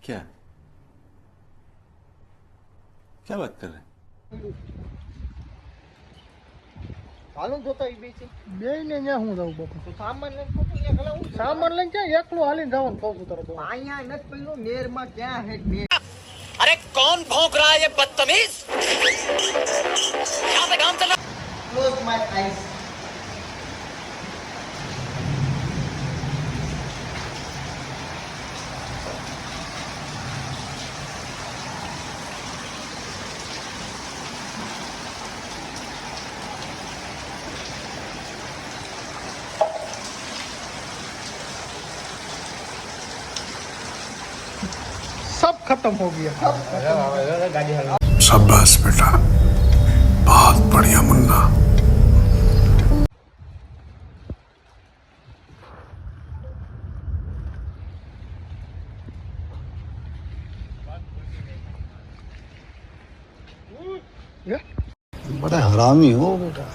क्या क्या बात कर रहे हैं? હાલું જોતા એ બે છે બે ને ન્યા હું જાઉં બાપા તો સામાન લઈને તો અહીંયા ખલાવું સામાન લઈને ક્યાં એકલો હાલીને જવાનું કહું છું તારે તો અહીંયા નથી પેલું મેરમાં ક્યાં હે મેર अरे कौन भौंक रहा है ये बदतमीज यहाँ पे काम चल रहा ક્લોઝ માય આઈઝ सब खत्म हो गया शाबाश बेटा बहुत बढ़िया मुन्ना बड़ा हरामी हो बेटा